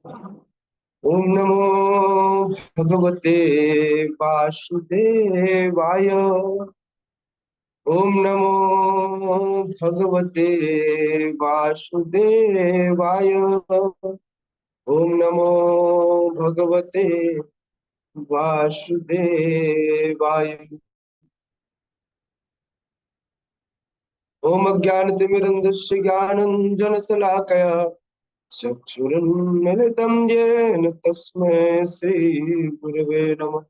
ओम नमो भगवते वासुदेवाय। ओम नमो भगवते वासुदेवाय। ओम नमो भगवते वासुदेवाय। ओम अज्ञानतिमिरन्धस्य ज्ञानञ्जनशलाकया चक्षुरुन्मिलितं येन तस्मै श्रीगुरवे नमः।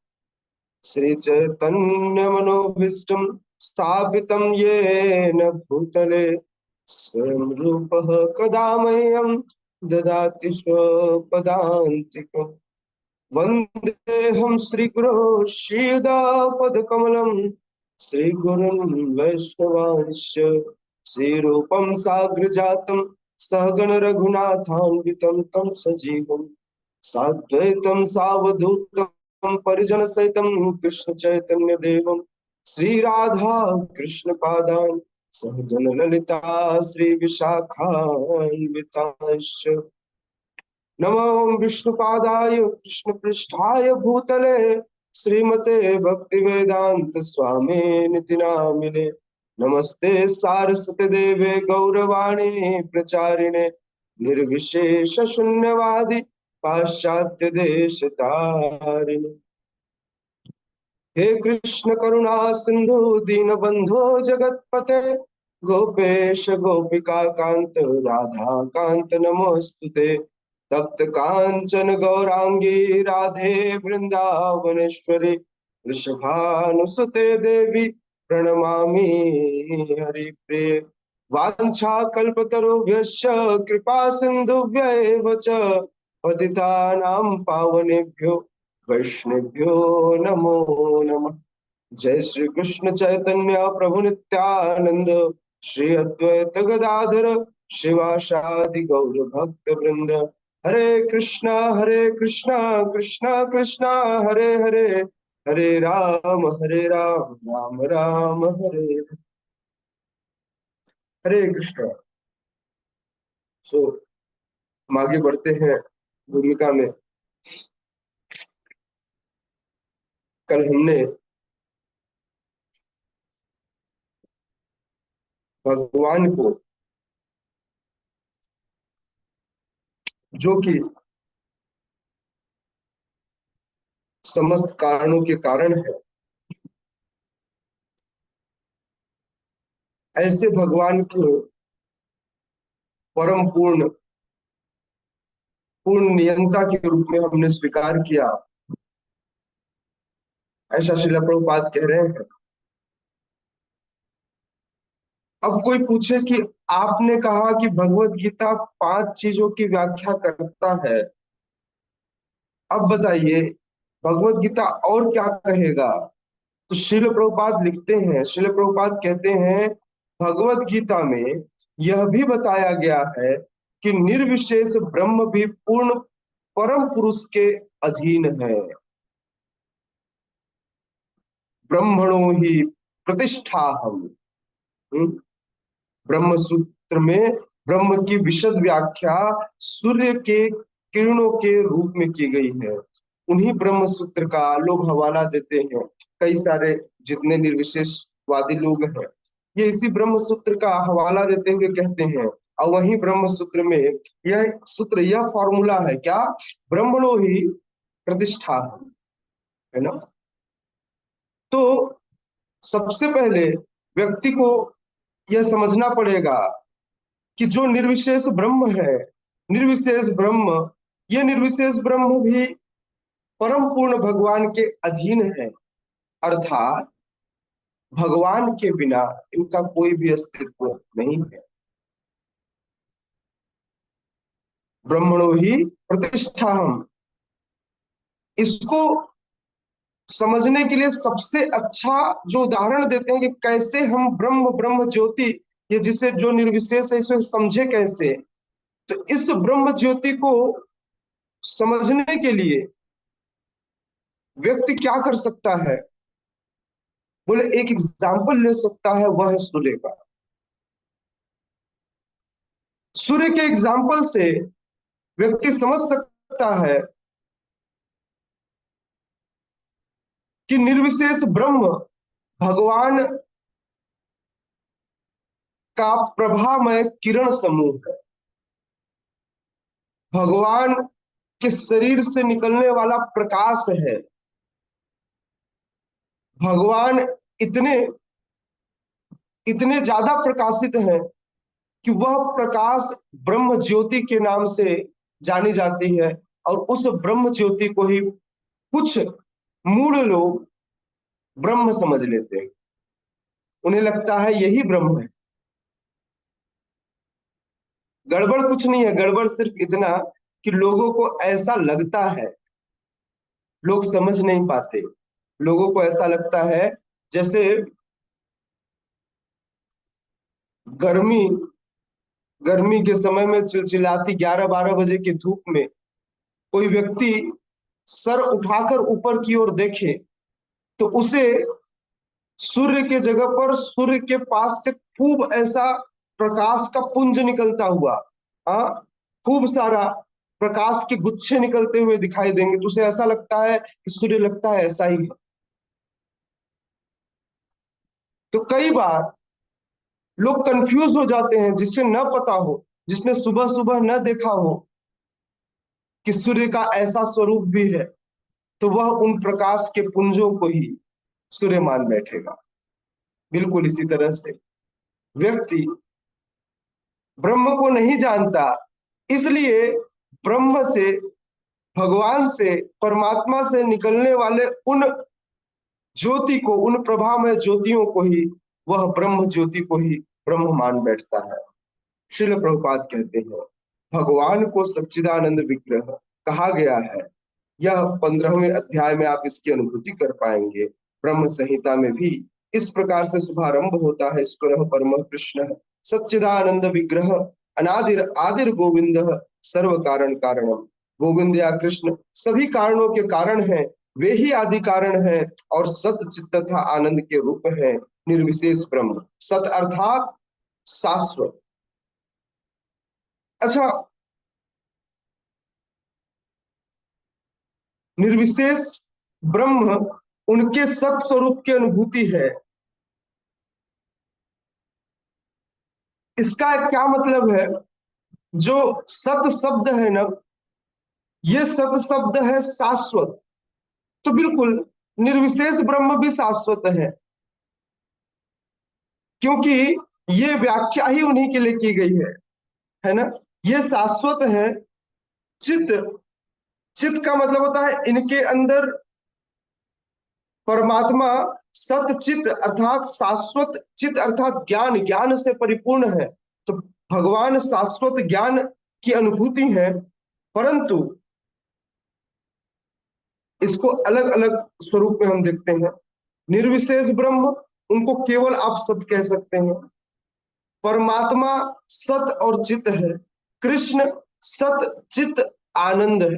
श्रीचैतन्यमनोभीष्टं स्थापितं येन भूतले स्वयं रूपः कदा मह्यं ददाति स्वपदान्तिकम्। वन्देऽहं श्रीगुरो श्रीयुतापदकमलं श्रीगुरुं वैष्णवांश्च श्रीरूपं साग्रजातं सहगण रघुनाथान्वितं तं सजीवं साद्वैतं सावधूतं परिजन सहितं कृष्ण चैतन्य देवं श्री राधा कृष्ण पादान सहगण ललिता श्री विशाखान्वितांश्च। नमो विष्णुपादाय कृष्ण पृष्ठाय भूतले श्रीमते भक्ति वेदांत स्वामी निति नामिने। नमस्ते सारस्वती देवे गौरवाणी प्रचारिणे निर्विशेष शून्यवादी पाश्चात्य देश तारिणे। हे कृष्ण करुणा सिंधु दीन बंधो जगतपते गोपेश गोपिका कांत राधा कांत नमोस्तुते। तप्त कांचन गौरांगी राधे वृंदावनेश्वरी वृषभानुसुते देवी प्रणमामि हरिप्रिये। वाञ्छाकल्पतरुभ्यश्च कृपा सिन्धुभ्यैव च पतितानां पावनेभ्यो वैष्णवेभ्यो नमो नमः। जय श्री कृष्ण चैतन्य प्रभु नित्यानंद श्री अद्वैत गदाधर शिवासादि गौर भक्त वृंद। हरे कृष्णा कृष्णा कृष्णा हरे हरे, हरे राम राम राम हरे हरे कृष्णा। सो हम आगे बढ़ते हैं भूमिका में। कल हमने भगवान को, जो कि समस्त कारणों के कारण है, ऐसे भगवान को परम पूर्ण पूर्ण नियंता के रूप में हमने स्वीकार किया, ऐसा श्रील प्रभुपाद कह रहे हैं। अब कोई पूछे कि आपने कहा कि भगवत गीता 5 चीजों की व्याख्या करता है, अब बताइए भगवत गीता और क्या कहेगा। तो श्रील प्रभुपाद लिखते हैं, श्रील प्रभुपाद कहते हैं भगवत गीता में यह भी बताया गया है कि निर्विशेष ब्रह्म भी पूर्ण परम पुरुष के अधीन है। ब्रह्मणो ही प्रतिष्ठा हम। ब्रह्म सूत्र में ब्रह्म की विशद व्याख्या सूर्य के किरणों के रूप में की गई है। उन्हीं ब्रह्म सूत्र का लोग हवाला देते हैं। कई सारे जितने निर्विशेषवादी लोग हैं, ये इसी ब्रह्म सूत्र का हवाला देते हुए कहते हैं। और वही ब्रह्म सूत्र में यह सूत्र, यह फॉर्मूला है क्या, ब्रह्मणो ही प्रतिष्ठा है ना। तो सबसे पहले व्यक्ति को यह समझना पड़ेगा कि जो निर्विशेष ब्रह्म है, निर्विशेष ब्रह्म, ये निर्विशेष ब्रह्म भी परम पूर्ण भगवान के अधीन है। अर्थात भगवान के बिना इनका कोई भी अस्तित्व नहीं है। ब्रह्मणो ही प्रतिष्ठा हम, इसको समझने के लिए सबसे अच्छा जो उदाहरण देते हैं कि कैसे हम ब्रह्म ब्रह्म ज्योति, ये जिसे जो निर्विशेष है इसे समझे कैसे। तो इस ब्रह्म ज्योति को समझने के लिए व्यक्ति क्या कर सकता है, बोले एक एग्जाम्पल ले सकता है, वह है सूर्य का। सूर्य के एग्जाम्पल से व्यक्ति समझ सकता लगता है कि निर्विशेष ब्रह्म भगवान का प्रभामय किरण समूह है। भगवान के शरीर से निकलने वाला प्रकाश है। भगवान इतने इतने ज्यादा प्रकाशित हैं कि वह प्रकाश ब्रह्म ज्योति के नाम से जानी जाती है, और उस ब्रह्म ज्योति को ही कुछ मूढ़ लोग ब्रह्म समझ लेते हैं। उन्हें लगता है यही ब्रह्म है। गड़बड़ कुछ नहीं है, गड़बड़ सिर्फ इतना कि लोगों को ऐसा लगता है, लोग समझ नहीं पाते। लोगों को ऐसा लगता है जैसे गर्मी गर्मी के समय में चिलचिलाती 11-12 बजे की धूप में कोई व्यक्ति सर उठाकर ऊपर की ओर देखे तो उसे सूर्य के जगह पर सूर्य के पास से खूब ऐसा प्रकाश का पुंज निकलता हुआ, हाँ, खूब सारा प्रकाश के गुच्छे निकलते हुए दिखाई देंगे, तो उसे ऐसा लगता है कि सूर्य लगता है ऐसा ही है। तो कई बार लोग कंफ्यूज हो जाते हैं, जिससे न पता हो, जिसने सुबह सुबह न देखा हो कि सूर्य का ऐसा स्वरूप भी है, तो वह उन प्रकाश के पुंजों को ही सूर्य मान बैठेगा। बिल्कुल इसी तरह से व्यक्ति ब्रह्म को नहीं जानता, इसलिए ब्रह्म से, भगवान से, परमात्मा से निकलने वाले उन ज्योति को, उन प्रभामय ज्योतियों को ही, वह ब्रह्म ज्योति को ही ब्रह्म मान बैठता है। श्रील प्रभुपाद कहते हैं भगवान को सच्चिदानंद विग्रह कहा गया है। यह 15वें अध्याय में आप इसकी अनुभूति कर पाएंगे। ब्रह्म संहिता में भी इस प्रकार से शुभारंभ होता है। ईश्वर परम कृष्ण सच्चिदानंद विग्रह अनादिर आदिर गोविंद सर्व कारण कारणम। गोविंद या कृष्ण सभी कारणों के कारण हैं, वे ही आदि कारण हैं और सत चित्त तथा आनंद के रूप हैं। निर्विशेष ब्रह्म, सत अर्थात शाश्वत। अच्छा, निर्विशेष ब्रह्म उनके सत स्वरूप की अनुभूति है। इसका क्या मतलब है? जो सत शब्द है ना, ये सत शब्द है शाश्वत। तो बिल्कुल निर्विशेष ब्रह्म भी शाश्वत क्योंकि ये व्याख्या ही उन्हीं के लिए की गई है ना। ये शाश्वत है। चित, चित का मतलब होता है इनके अंदर परमात्मा सत चित अर्थात शाश्वत चित अर्थात ज्ञान, ज्ञान से परिपूर्ण है। तो भगवान शाश्वत ज्ञान की अनुभूति है, परंतु इसको अलग अलग स्वरूप में हम देखते हैं। निर्विशेष ब्रह्म, उनको केवल आप सत कह सकते हैं। परमात्मा सत और चित है। कृष्ण सत चित आनंद है।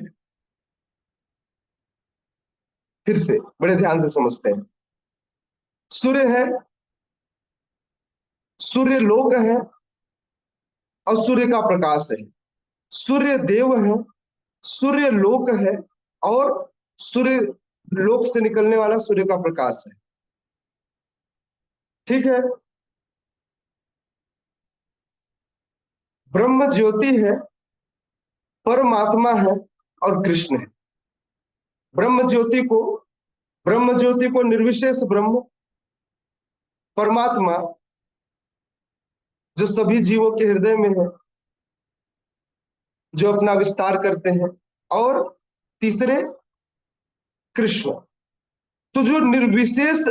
फिर से बड़े ध्यान से समझते हैं। सूर्य है, सूर्य लोक है और सूर्य का प्रकाश है। सूर्य देव है, सूर्य लोक है और सूर्य लोक से निकलने वाला सूर्य का प्रकाश है। ठीक है। ब्रह्म ज्योति है, परमात्मा है और कृष्ण है। ब्रह्म ज्योति को ब्रह्म ज्योति को निर्विशेष ब्रह्म, परमात्मा जो सभी जीवों के हृदय में है, जो अपना विस्तार करते हैं, और तीसरे कृष्ण। तो जो निर्विशेष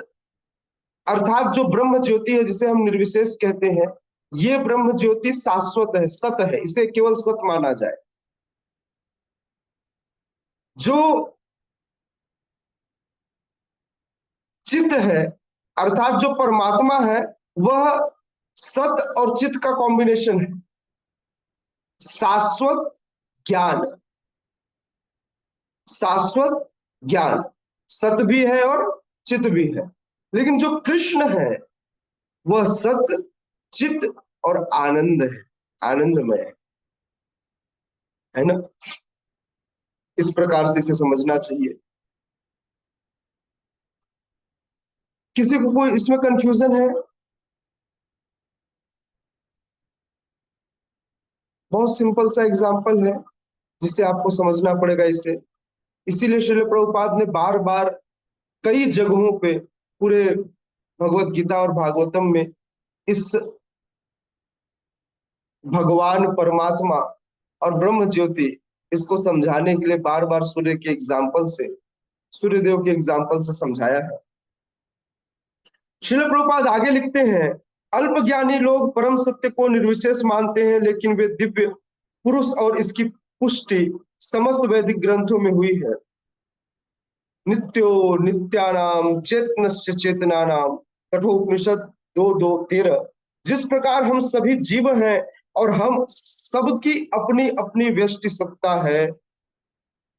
अर्थात जो ब्रह्म ज्योति है, जिसे हम निर्विशेष कहते हैं, ये ब्रह्म ज्योति शाश्वत है, सत है, इसे केवल सत माना जाए। जो चित्त है अर्थात जो परमात्मा है, वह सत और चित्त का कॉम्बिनेशन है। शाश्वत ज्ञान, शाश्वत ज्ञान, सत भी है और चित्त भी है। लेकिन जो कृष्ण है वह सत, चित्त और आनंद है, आनंदमय है ना। इस प्रकार से इसे समझना चाहिए। किसी को कोई इसमें कंफ्यूजन है? बहुत सिंपल सा एग्जाम्पल है जिससे आपको समझना पड़ेगा इसे। इसीलिए श्रील प्रभुपाद ने बार बार कई जगहों पे पूरे भगवत गीता और भागवतम में इस भगवान परमात्मा और ब्रह्म ज्योति इसको समझाने के लिए बार बार सूर्य के एग्जाम्पल से, सूर्यदेव के एग्जाम्पल से समझाया है। श्रील प्रभुपाद आगे लिखते हैं, अल्पज्ञानी लोग परम सत्य को निर्विशेष मानते हैं, लेकिन वे दिव्य पुरुष और इसकी पुष्टि समस्त वैदिक ग्रंथों में हुई है। नित्यो नित्यानाम चेतनस्य चेतनानाम, कठोपनिषद 2:2-13। जिस प्रकार हम सभी जीव हैं और हम सबकी अपनी अपनी व्यष्टि सत्ता है,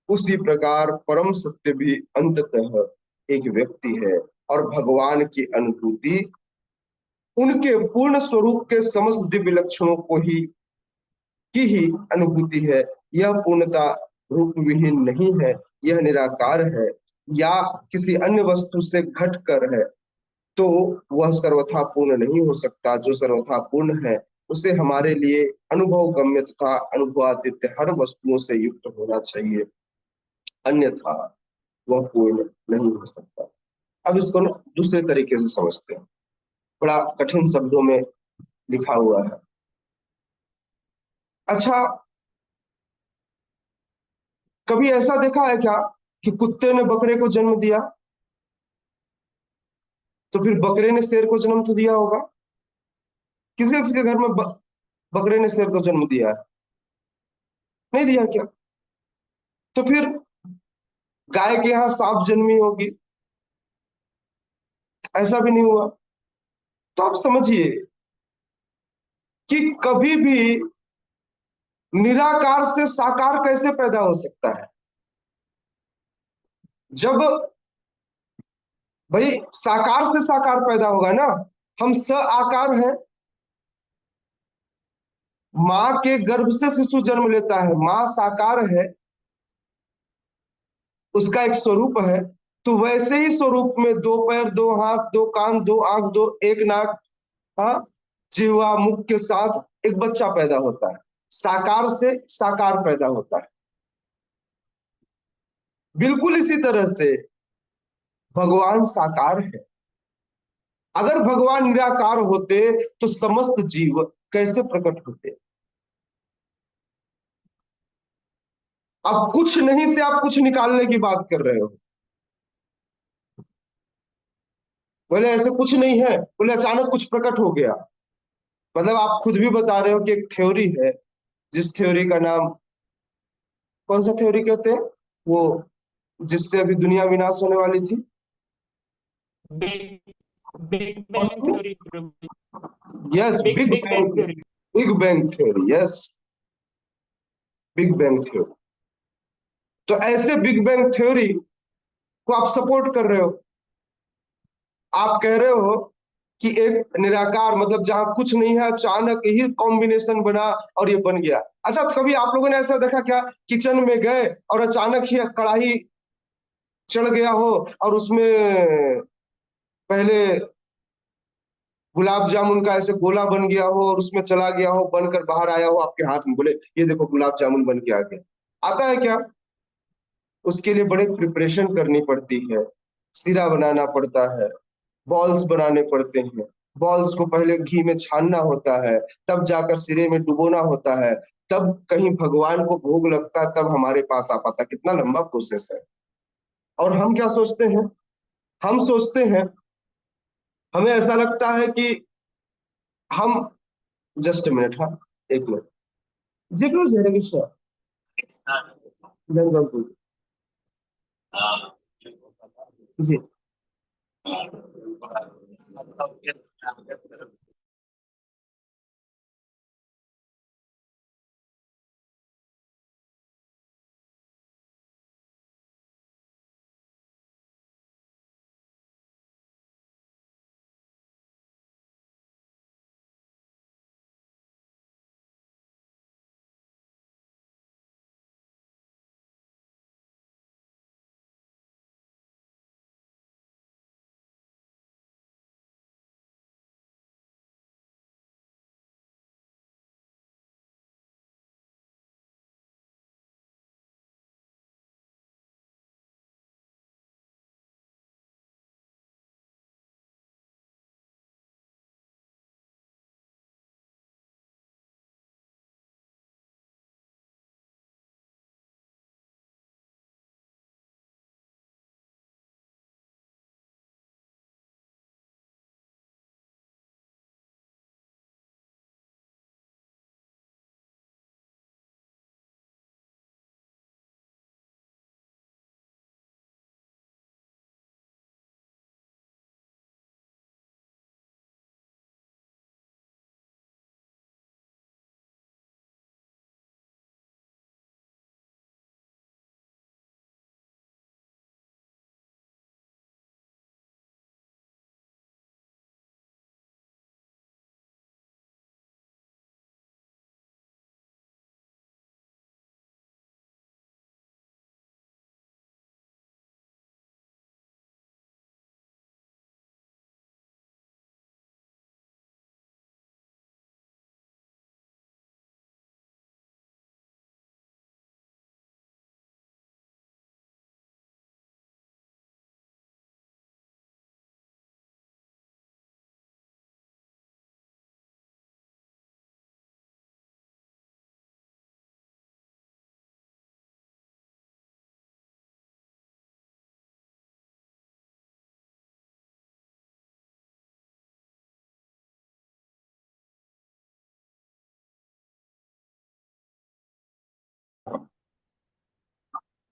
उसी प्रकार परम सत्य भी अंततः एक व्यक्ति है और भगवान की अनुभूति उनके पूर्ण स्वरूप के समस्त दिव्य लक्षणों को ही अनुभूति है। यह पूर्णता रूप विहीन नहीं है, यह निराकार है या किसी अन्य वस्तु से घट कर है, तो वह सर्वथा पूर्ण नहीं हो सकता। जो सर्वथा पूर्ण है उसे हमारे लिए अनुभव गम्य तथा अनुभवातीत हर वस्तुओं से युक्त होना चाहिए, अन्यथा वह पूर्ण नहीं हो सकता। अब इसको ना दूसरे तरीके से समझते हैं, बड़ा कठिन शब्दों में लिखा हुआ है। अच्छा, कभी ऐसा देखा है क्या कि कुत्ते ने बकरे को जन्म दिया, तो फिर बकरे ने शेर को जन्म तो दिया होगा? किसके किसके घर में बकरे ने शेर को जन्म दिया है? नहीं दिया क्या? तो फिर गाय के यहाँ सांप जन्मी होगी, ऐसा भी नहीं हुआ। तो आप समझिए कि कभी भी निराकार से साकार कैसे पैदा हो सकता है। जब भाई साकार से साकार पैदा होगा ना, हम स आकार हैं, मां के गर्भ से शिशु जन्म लेता है, मां साकार है, उसका एक स्वरूप है। तो वैसे ही स्वरूप में दो पैर, दो हाथ, दो कान, दो आंख, दो एक नाक, हाँ, जिह्वा, मुख के साथ एक बच्चा पैदा होता है। साकार से साकार पैदा होता है। बिल्कुल इसी तरह से भगवान साकार है। अगर भगवान निराकार होते तो समस्त जीव कैसे प्रकट होते? अब कुछ नहीं से आप कुछ निकालने की बात कर रहे हो। बोले ऐसे कुछ नहीं है, बोले अचानक कुछ प्रकट हो गया। मतलब आप खुद भी बता रहे हो कि एक थ्योरी है, जिस थ्योरी का नाम, कौन सा थ्योरी कहते हैं वो, जिससे अभी दुनिया विनाश होने वाली थी? Big big bang theory. Yes, big big big bang bang, theory. Big bang theory, yes, big bang theory. तो ऐसे बिग बैंग थ्योरी को आप सपोर्ट कर रहे हो। आप कह रहे हो कि एक निराकार, मतलब जहां कुछ नहीं है, अचानक ही कॉम्बिनेशन बना और ये बन गया। अच्छा, तो कभी आप लोगों ने ऐसा देखा क्या, किचन में गए और अचानक ही कढ़ाई चढ़ गया हो और उसमें पहले गुलाब जामुन का ऐसे गोला बन गया हो और उसमें चला गया हो, बनकर बाहर आया हो आपके हाथ में, बोले ये देखो गुलाब जामुन बन के आ गया? आता है क्या? उसके लिए बड़े प्रिपरेशन करनी पड़ती है, सिरा बनाना पड़ता है, बॉल्स बनाने पड़ते हैं, बॉल्स को पहले घी में छानना होता है, तब जाकर सिरे में डुबोना होता है, तब कहीं भगवान को भोग लगता है, तब हमारे पास आ पाता। कितना लंबा प्रोसेस है। और हम क्या सोचते हैं? हम सोचते हैं, हमें ऐसा लगता है कि हम, जस्ट मिनट, हाँ, एक मिनट, जिक्र जी, जी।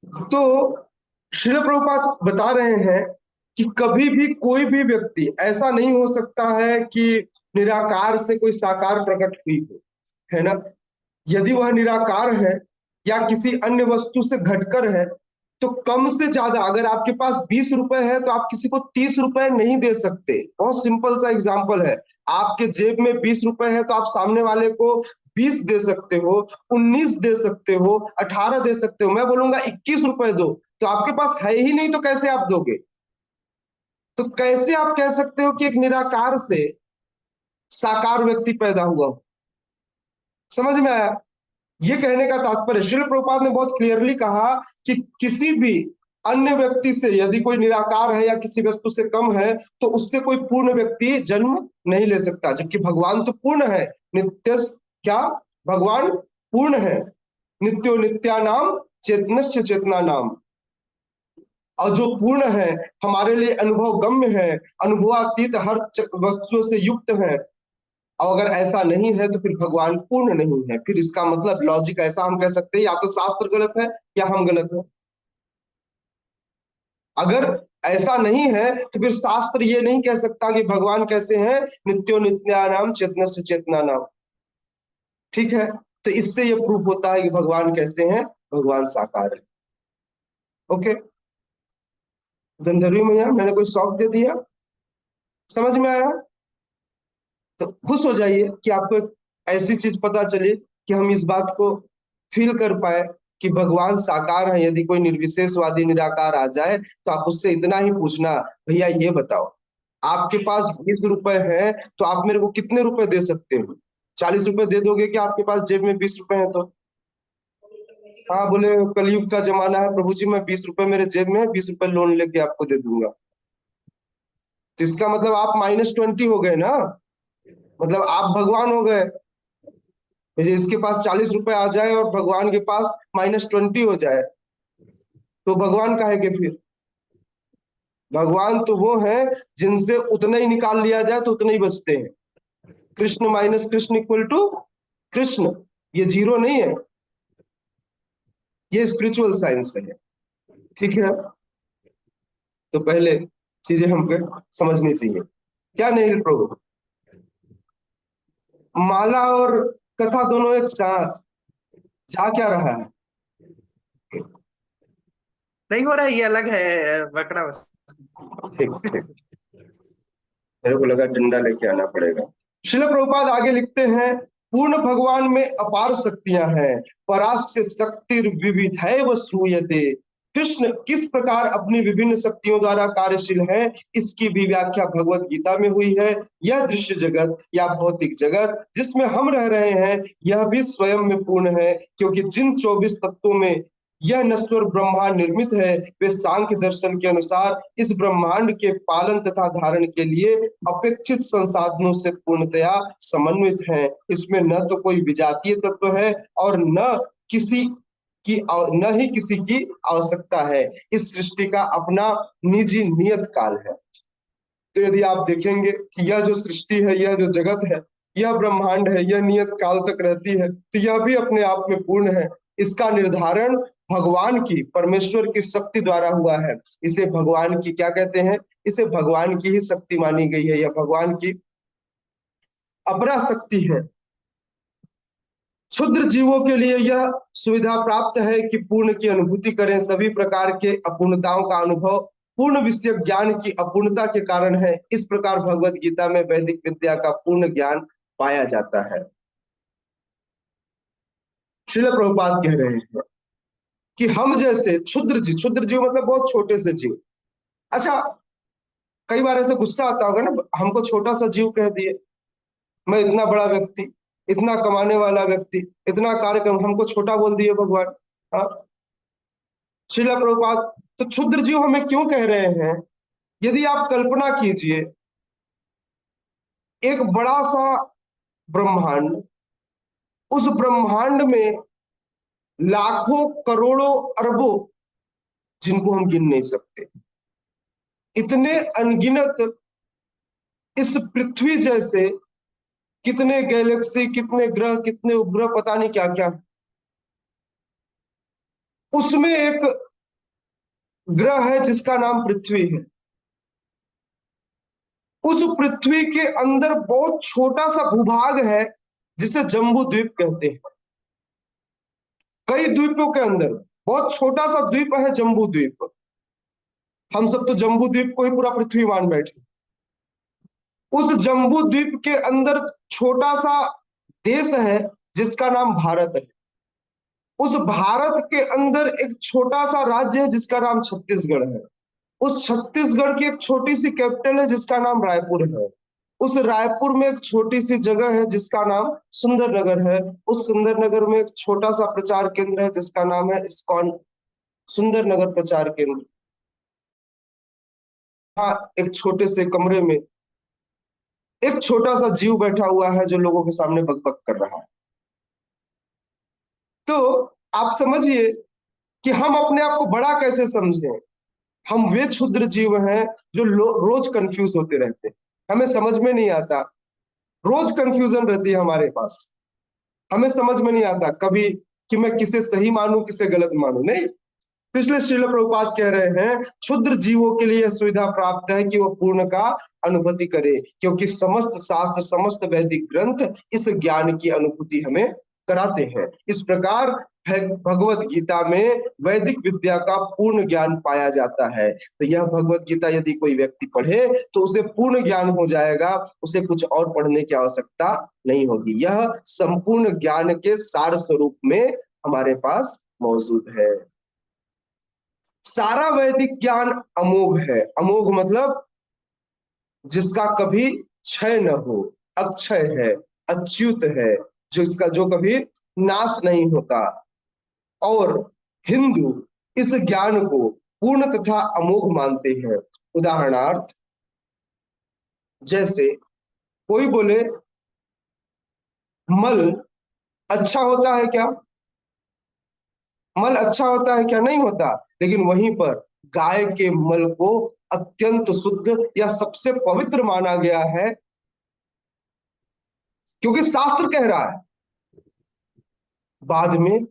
तो श्रील प्रभुपाद बता रहे हैं कि कभी भी कोई भी व्यक्ति ऐसा नहीं हो सकता है कि निराकार से कोई साकार प्रकट हुई हो, है ना। यदि वह निराकार है या किसी अन्य वस्तु से घटकर है, तो कम से ज्यादा अगर आपके पास 20 रुपए है तो आप किसी को 30 रुपए नहीं दे सकते। बहुत सिंपल सा एग्जाम्पल है। आपके जेब में 20 रुपए है तो आप सामने वाले को 20 दे सकते हो, 19 दे सकते हो, 18 दे सकते हो। मैं बोलूंगा 21 रुपए दो, तो आपके पास है ही नहीं, तो कैसे आप दोगे? तो कैसे आप कह सकते हो कि एक निराकार से साकार व्यक्ति पैदा हुआ हो? समझ में आया? ये कहने का तात्पर्य श्रील प्रभुपाद ने बहुत क्लियरली कहा कि किसी भी अन्य व्यक्ति से यदि कोई निराकार है या किसी वस्तु से कम है, तो उससे कोई पूर्ण व्यक्ति जन्म नहीं ले सकता, जबकि भगवान तो पूर्ण है। नित्य क्या? भगवान पूर्ण है। नित्यो नित्यानाम चेतनस्य चेतना नाम। और जो पूर्ण है, हमारे लिए अनुभव गम्य है, अनुभवातीत हर वस्तुओं से युक्त है। और अगर ऐसा नहीं है तो फिर भगवान पूर्ण नहीं है। फिर इसका मतलब लॉजिक ऐसा हम कह सकते हैं, या तो शास्त्र गलत है या हम गलत है। अगर ऐसा नहीं है तो फिर शास्त्र ये नहीं कह सकता कि भगवान कैसे हैं, नित्यो नित्यानाम चेतना से चेतना नाम। ठीक है, तो इससे ये प्रूफ होता है कि भगवान कैसे हैं, भगवान साकार है। ओके गंधर्वी मैया, मैंने कोई शौक दे दिया? समझ में आया? तो खुश हो जाइए कि आपको एक ऐसी चीज पता चली कि हम इस बात को फील कर पाए कि भगवान साकार है। यदि कोई निर्विशेषवादी निराकार आ जाए तो आप उससे इतना ही पूछना, भैया ये बताओ, आपके पास 20 रुपए है तो आप मेरे को कितने रुपए दे सकते हो? 40 रुपए दे दोगे कि आपके पास जेब में 20 रुपए है तो? हाँ बोले, कलयुग का जमाना है प्रभु जी, मैं 20 रुपए मेरे जेब में है, 20 रुपए लोन लेके आपको दे दूंगा। तो इसका मतलब आप -20 हो गए ना, मतलब आप भगवान हो गए। जैसे इसके पास 40 रुपए आ जाए और भगवान के पास -20 हो जाए, तो भगवान काहे के फिर? भगवान तो वो है जिनसे उतना ही निकाल लिया जाए तो उतने ही बचते हैं। Krishna minus Krishna equal to Krishna, ये जीरो नहीं है, ये स्पिरिचुअल साइंस है। ठीक है, तो पहले चीजें हमको समझनी चाहिए। क्या नहीं प्रभु, माला और कथा दोनों एक साथ जा क्या रहा है? नहीं हो रहा है, ये अलग है बकरा बस। ठीक ठीक, मेरे को लगा डंडा लेके आना पड़ेगा। श्रील प्रभुपाद आगे लिखते हैं, पूर्ण भगवान में अपार शक्तियां हैं, परास्य शक्ति विविधैव श्रूयते। कृष्ण किस प्रकार अपनी विभिन्न शक्तियों द्वारा कार्यशील हैं, इसकी भी व्याख्या भगवत गीता में हुई है। यह दृश्य जगत या भौतिक जगत जिसमें हम रह रहे हैं, यह भी स्वयं में पूर्ण है, क्योंकि जिन 24 तत्वों में यह नश्वर ब्रह्मांड निर्मित है, वे सांख्य दर्शन के अनुसार इस ब्रह्मांड के पालन तथा धारण के लिए अपेक्षित संसाधनों से पूर्णतया समन्वित हैं। इसमें न तो कोई विजातीय तत्व है और किसी न ही किसी की आवश्यकता है। इस सृष्टि का अपना निजी नियत काल है। तो यदि आप देखेंगे कि यह जो सृष्टि है, यह जो जगत है, यह ब्रह्मांड है, यह नियत काल तक रहती है, तो यह भी अपने आप में पूर्ण है। इसका निर्धारण भगवान की, परमेश्वर की शक्ति द्वारा हुआ है। इसे भगवान की क्या कहते हैं? इसे भगवान की ही शक्ति मानी गई है, यह भगवान की अपरा शक्ति है। क्षुद्र जीवों के लिए यह सुविधा प्राप्त है कि पूर्ण की अनुभूति करें। सभी प्रकार के अपूर्णताओं का अनुभव पूर्ण विषय ज्ञान की अपूर्णता के कारण है। इस प्रकार भगवत गीता में वैदिक विद्या का पूर्ण ज्ञान पाया जाता है। श्रील प्रभुपाद कह रहे हैं कि हम जैसे क्षुद्र जीव मतलब बहुत छोटे से जीव। अच्छा, कई बार ऐसे गुस्सा आता होगा ना, हमको छोटा सा जीव कह दिए। मैं इतना बड़ा व्यक्ति, इतना कमाने वाला व्यक्ति, इतना कार्यक्रम, हमको छोटा बोल दिए भगवान। हाँ, श्रील प्रभुपाद तो क्षुद्र जीव हमें क्यों कह रहे हैं? यदि आप कल्पना कीजिए, एक बड़ा सा ब्रह्मांड, उस ब्रह्मांड में लाखों करोड़ों अरबों, जिनको हम गिन नहीं सकते, इतने अनगिनत इस पृथ्वी जैसे कितने गैलेक्सी, कितने ग्रह, कितने उपग्रह, पता नहीं क्या क्या। उसमें एक ग्रह है जिसका नाम पृथ्वी है। उस पृथ्वी के अंदर बहुत छोटा सा भूभाग है जिसे जम्बू द्वीप कहते हैं। कई द्वीपों के अंदर बहुत छोटा सा द्वीप है जम्बू द्वीप। हम सब तो जम्बू द्वीप को ही पूरा पृथ्वी मान बैठे। उस जम्बू द्वीप के अंदर छोटा सा देश है जिसका नाम भारत है। उस भारत के अंदर एक छोटा सा राज्य है जिसका नाम छत्तीसगढ़ है। उस छत्तीसगढ़ की एक छोटी सी कैपिटल है जिसका नाम रायपुर है। उस रायपुर में एक छोटी सी जगह है जिसका नाम सुंदरनगर है। उस सुंदरनगर में एक छोटा सा प्रचार केंद्र है जिसका नाम है इस्कॉन सुंदरनगर प्रचार केंद्र। हाँ, एक छोटे से कमरे में एक छोटा सा जीव बैठा हुआ है जो लोगों के सामने बकबक कर रहा है। तो आप समझिए कि हम अपने आप को बड़ा कैसे समझें। हम वे क्षुद्र जीव हैं जो रोज कंफ्यूज होते रहते हैं। हमें समझ में नहीं आता, रोज कंफ्यूजन रहती है हमारे पास। हमें समझ में नहीं आता कभी कि मैं किसे सही मानूं किसे गलत मानूं। नहीं, तो इसलिए श्रील प्रभुपाद कह रहे हैं क्षुद्र जीवों के लिए सुविधा प्राप्त है कि वह पूर्ण का अनुभूति करे, क्योंकि समस्त शास्त्र समस्त वैदिक ग्रंथ इस ज्ञान की अनुभूति हमें कराते हैं। इस प्रकार भगवत गीता में वैदिक विद्या का पूर्ण ज्ञान पाया जाता है। तो यह भगवत गीता यदि कोई व्यक्ति पढ़े तो उसे पूर्ण ज्ञान हो जाएगा, उसे कुछ और पढ़ने की आवश्यकता नहीं होगी। यह संपूर्ण ज्ञान के सार स्वरूप में हमारे पास मौजूद है। सारा वैदिक ज्ञान अमोघ है। अमोघ मतलब जिसका कभी क्षय न हो, अक्षय है, अच्युत है, जिसका जो कभी नाश नहीं होता। और हिंदू इस ज्ञान को पूर्ण तथा अमोघ मानते हैं। उदाहरणार्थ, जैसे कोई बोले मल अच्छा होता है क्या? मल अच्छा होता है क्या? नहीं होता। लेकिन वहीं पर गाय के मल को अत्यंत शुद्ध या सबसे पवित्र माना गया है, क्योंकि शास्त्र कह रहा है। बाद में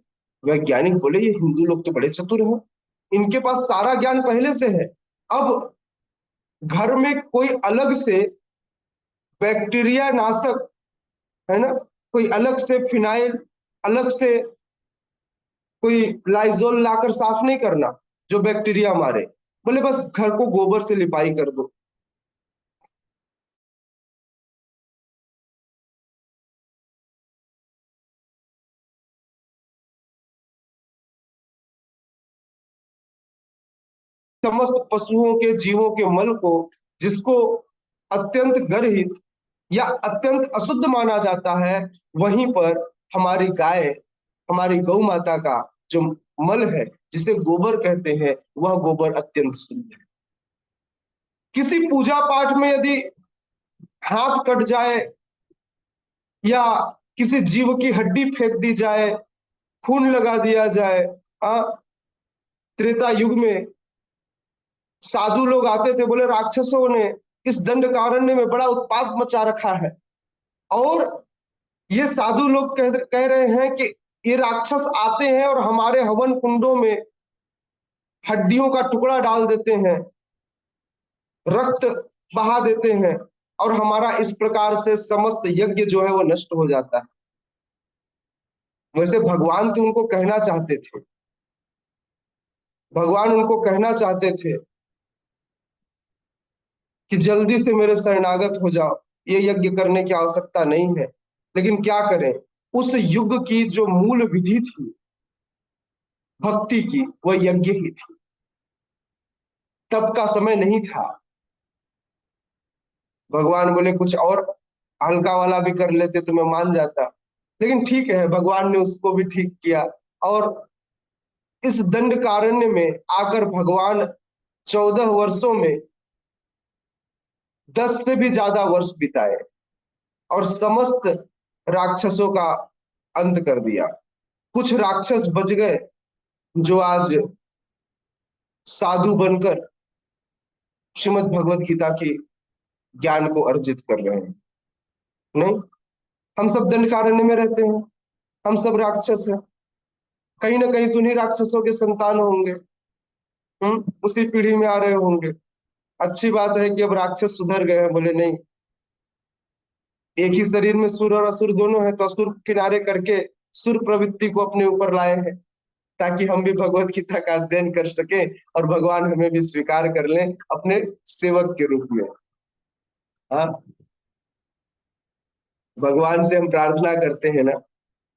वैज्ञानिक बोले ये हिंदू लोग तो बड़े चतुर हैं, इनके पास सारा ज्ञान पहले से है। अब घर में कोई अलग से बैक्टीरिया नाशक, है ना, कोई अलग से फिनाइल, अलग से कोई लाइजोल लाकर साफ नहीं करना जो बैक्टीरिया मारे। बोले बस घर को गोबर से लिपाई कर दो। समस्त पशुओं के जीवों के मल को, जिसको अत्यंत गर्हित या अत्यंत अशुद्ध माना जाता है, वहीं पर हमारी गाय, हमारी गौ माता का जो मल है जिसे गोबर कहते हैं, वह गोबर अत्यंत शुद्ध है। किसी पूजा पाठ में यदि हाथ कट जाए या किसी जीव की हड्डी फेंक दी जाए, खून लगा दिया जाए, त्रेता युग में साधु लोग आते थे, बोले राक्षसों ने इस दंडकारण्य में बड़ा उत्पात मचा रखा है। और ये साधु लोग कह रहे हैं कि ये राक्षस आते हैं और हमारे हवन कुंडों में हड्डियों का टुकड़ा डाल देते हैं, रक्त बहा देते हैं, और हमारा इस प्रकार से समस्त यज्ञ जो है वो नष्ट हो जाता है। वैसे भगवान तो उनको कहना चाहते थे, भगवान उनको कहना चाहते थे कि जल्दी से मेरे शरणागत हो जाओ, ये यज्ञ करने की आवश्यकता नहीं है। लेकिन क्या करें, उस युग की जो मूल विधि थी भक्ति की, वह यज्ञ ही थी। तब का समय नहीं था। भगवान बोले कुछ और हल्का वाला भी कर लेते तो मैं मान जाता, लेकिन ठीक है, भगवान ने उसको भी ठीक किया। और इस दंडकारण्य में आकर भगवान 14 वर्षों में 10 से भी ज्यादा वर्ष बिताए और समस्त राक्षसों का अंत कर दिया। कुछ राक्षस बच गए जो आज साधु बनकर श्रीमद् भगवत गीता के ज्ञान को अर्जित कर रहे हैं। नहीं, हम सब दंडकारण्य में रहते हैं, हम सब राक्षस हैं, कहीं ना कहीं से उन्हीं राक्षसों के संतान होंगे। उसी पीढ़ी में आ रहे होंगे। अच्छी बात है कि अब राक्षस सुधर गए हैं, बोले नहीं, एक ही शरीर में सुर और असुर दोनों है, तो असुर किनारे करके सुर प्रवृत्ति को अपने ऊपर लाए हैं, ताकि हम भी भगवत गीता का अध्ययन कर सकें और भगवान हमें भी स्वीकार कर लें अपने सेवक के रूप में। हाँ, भगवान से हम प्रार्थना करते हैं ना,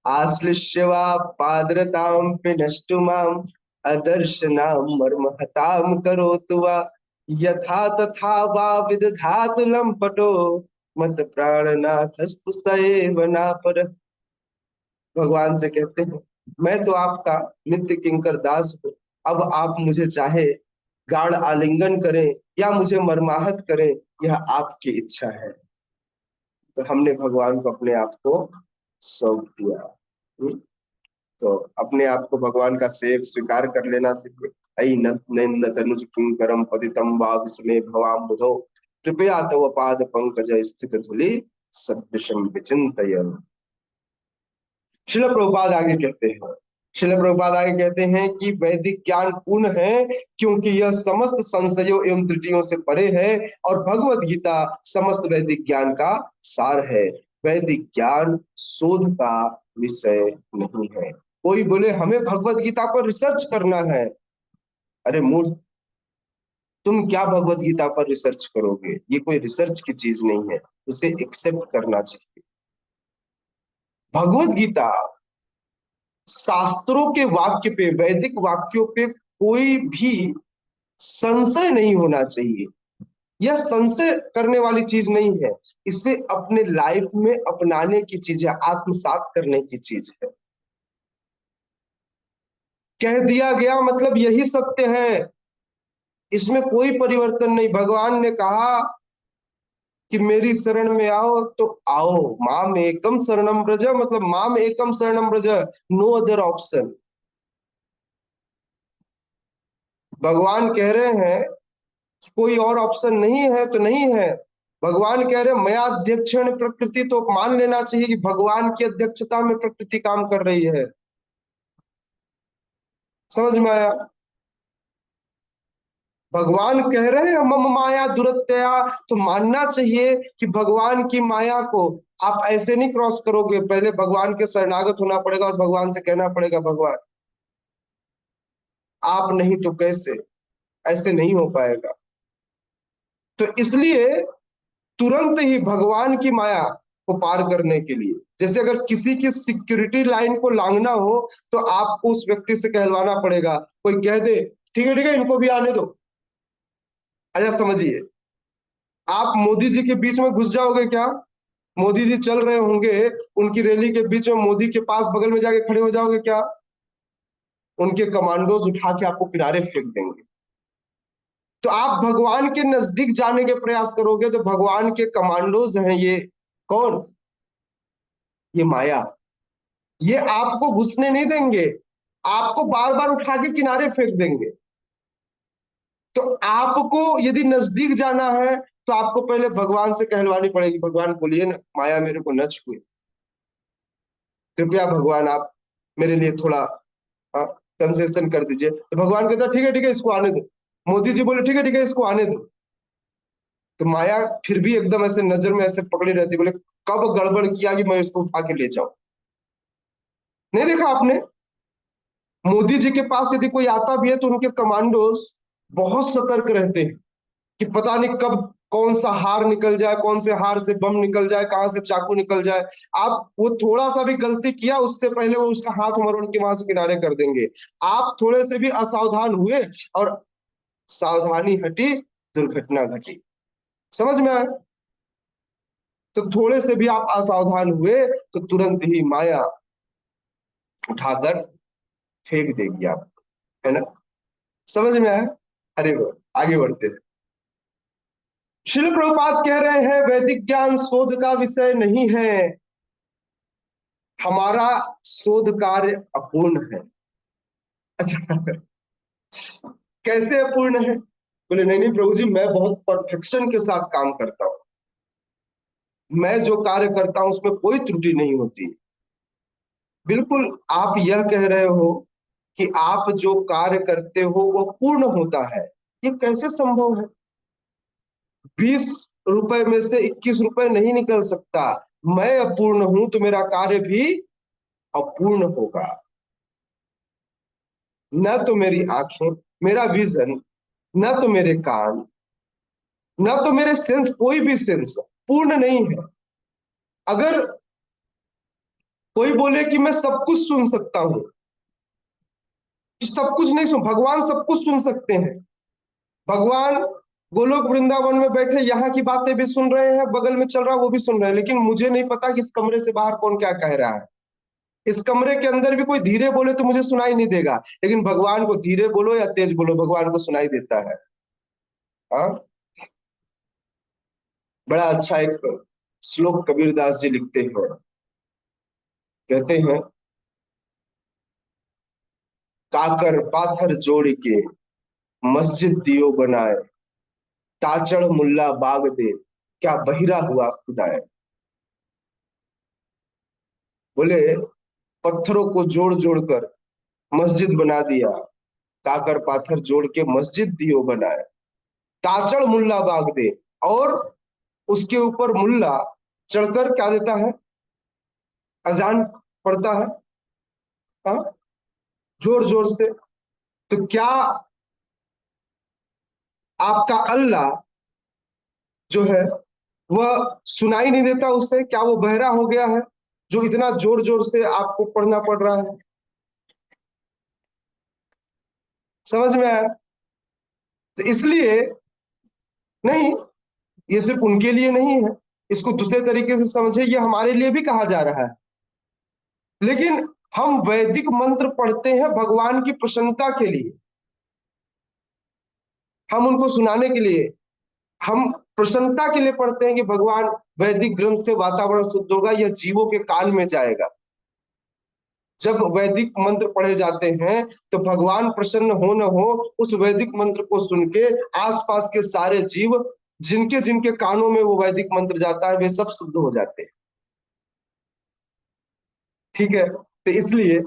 आश्लिष्य वा पाद्रताम पे नष्टु माम अदर्शनाम मर्महताम करोतु वा यथा तथा वा विदधातु लंपटो मत प्राणनाथस्तु सएव नापर। भगवान से कहते हैं, मैं तो आपका नित्य किंकर दास हूँ, अब आप मुझे चाहे गाढ़ आलिंगन करें या मुझे मर्माहत करें, यह आपकी इच्छा है। तो हमने भगवान को अपने आप को सौंप दिया। तो अपने आप को भगवान का सेवक स्वीकार कर लेना चाहिए। अयि न तनुज किंकरम पतितम वा विस्मे भवाम बुधो कृपया तव पाद पंकज स्थित धूलि सदृशम विचिंतयन्। शिल प्रभुपाद आगे कहते हैं, शिल प्रभुपाद आगे कहते हैं कि वैदिक ज्ञान पूर्ण है क्योंकि यह समस्त संशयों एवं त्रुटियों से परे है और भगवत गीता समस्त वैदिक ज्ञान का सार है। वैदिक ज्ञान शोध का विषय नहीं है। कोई बोले हमें भगवत गीता पर रिसर्च करना है, अरे मूर्ख, तुम क्या भगवत गीता पर रिसर्च करोगे? ये कोई रिसर्च की चीज नहीं है, इसे एक्सेप्ट करना चाहिए। भगवत गीता शास्त्रों के वाक्य पे, वैदिक वाक्यों पे कोई भी संशय नहीं होना चाहिए। यह संशय करने वाली चीज नहीं है, इसे अपने लाइफ में अपनाने की चीज है, आत्मसात करने की चीज है। कह दिया गया मतलब यही सत्य है, इसमें कोई परिवर्तन नहीं। भगवान ने कहा कि मेरी शरण में आओ तो आओ, माम एकम शरणम ब्रज, मतलब माम एकम शरणम ब्रज, नो अदर ऑप्शन। भगवान कह रहे हैं कि कोई और ऑप्शन नहीं है तो नहीं है। भगवान कह रहे हैं मैं अध्यक्षण प्रकृति, तो मान लेना चाहिए कि भगवान की अध्यक्षता में प्रकृति काम कर रही है। समझ में आया? भगवान कह रहे हैं मम माया दुरत्यया, तो मानना चाहिए कि भगवान की माया को आप ऐसे नहीं क्रॉस करोगे, पहले भगवान के शरणागत होना पड़ेगा और भगवान से कहना पड़ेगा भगवान आप नहीं तो कैसे, ऐसे नहीं हो पाएगा। तो इसलिए तुरंत ही भगवान की माया को पार करने के लिए, जैसे अगर किसी की सिक्योरिटी लाइन को लांघना हो तो आपको उस व्यक्ति से कहलवाना पड़ेगा। कोई कह दे ठीक है इनको भी आने दो, अच्छा समझिए, आप मोदी जी के बीच में घुस जाओगे क्या? मोदी जी चल रहे होंगे, उनकी रैली के बीच में मोदी के पास बगल में जाके खड़े हो जाओगे क्या? उनके कमांडोज उठा के आपको किनारे फेंक देंगे। तो आप भगवान के नजदीक जाने के प्रयास करोगे तो भगवान के कमांडोज हैं ये कौन? ये माया। ये आपको घुसने नहीं देंगे, आपको बार बार उठा के किनारे फेंक देंगे। तो आपको यदि नजदीक जाना है तो आपको पहले भगवान से कहलवानी पड़ेगी, भगवान बोलिए ना माया मेरे को न छुए, कृपया भगवान आप मेरे लिए थोड़ा कंसेशन कर दीजिए। तो भगवान कहता ठीक है इसको आने दो। मोदी जी बोले ठीक है इसको आने दो। तो माया फिर भी एकदम ऐसे नजर में ऐसे पकड़ी रहती, बोले कब गड़बड़ किया कि मैं इसको उठा के ले जाऊं। नहीं देखा आपने? मोदी जी के पास यदि कोई आता भी है तो उनके कमांडोज बहुत सतर्क रहते हैं कि पता नहीं कब कौन सा हार निकल जाए, कौन से हार से बम निकल जाए, कहां से चाकू निकल जाए। आप वो थोड़ा सा भी गलती किया उससे पहले वो उसका हाथ मरोड़ के वहां से किनारे कर देंगे। आप थोड़े से भी असावधान हुए और सावधानी हटी, दुर्घटना घटी। समझ में आया? तो थोड़े से भी आप असावधान हुए तो तुरंत ही माया उठाकर फेंक देगी आप, है ना? समझ में आया? अरे वो आगे बढ़ते हैं। शिल प्रभुपाद कह रहे हैं वैदिक ज्ञान शोध का विषय नहीं है, हमारा शोध कार्य अपूर्ण है। अच्छा, कैसे अपूर्ण है? बोले नहीं प्रभु जी, मैं बहुत परफेक्शन के साथ काम करता हूं, मैं जो कार्य करता हूं उसमें कोई त्रुटि नहीं होती। बिल्कुल आप यह कह रहे हो कि आप जो कार्य करते हो वो पूर्ण होता है। ये कैसे संभव है? 20 रुपए में से 21 रुपए नहीं निकल सकता। मैं अपूर्ण हूं तो मेरा कार्य भी अपूर्ण होगा। न तो मेरी आंखें, मेरा विजन, न तो मेरे कान, न तो मेरे सेंस, कोई भी सेंस पूर्ण नहीं है। अगर कोई बोले कि मैं सब कुछ सुन सकता हूं, तो सब कुछ नहीं सुन, भगवान सब कुछ सुन सकते हैं। भगवान गोलोक वृंदावन में बैठे यहाँ की बातें भी सुन रहे हैं, बगल में चल रहा है वो भी सुन रहे हैं, लेकिन मुझे नहीं पता कि इस कमरे से बाहर कौन क्या कह रहा है। इस कमरे के अंदर भी कोई धीरे बोले तो मुझे सुनाई नहीं देगा, लेकिन भगवान को धीरे बोलो या तेज बोलो, भगवान को सुनाई देता है। हाँ, बड़ा अच्छा एक श्लोक कबीरदास जी लिखते हैं, कहते हैं, काकर पाथर जोड़ के मस्जिद दियो बनाए, ताचड़ मुल्ला बाग दे, क्या बहिरा हुआ खुदाए। बोले पत्थरों को जोड़ जोड़ कर मस्जिद बना दिया, काकर पाथर जोड़ के मस्जिद दियो बनाए, ताचड़ मुल्ला बाग दे, और उसके ऊपर मुल्ला चढ़कर क्या देता है, अजान पढ़ता है। हाँ, जोर जोर से। तो क्या आपका अल्लाह जो है वह सुनाई नहीं देता उससे? क्या वो बहरा हो गया है जो इतना जोर जोर से आपको पढ़ना पड़ रहा है? समझ में आया? तो इसलिए नहीं, ये सिर्फ उनके लिए नहीं है, इसको दूसरे तरीके से समझे, ये हमारे लिए भी कहा जा रहा है। लेकिन हम वैदिक मंत्र पढ़ते हैं भगवान की प्रसन्नता के लिए, हम उनको सुनाने के लिए, हम प्रसन्नता के लिए पढ़ते हैं कि भगवान, वैदिक ग्रंथ से वातावरण शुद्ध होगा, यह जीवों के कान में जाएगा। जब वैदिक मंत्र पढ़े जाते हैं तो भगवान प्रसन्न हो न हो, उस वैदिक मंत्र को सुन के आसपास के सारे जीव, जिनके जिनके कानों में वो वैदिक मंत्र जाता है, वे सब शुद्ध हो जाते हैं। ठीक है, तो इसलिए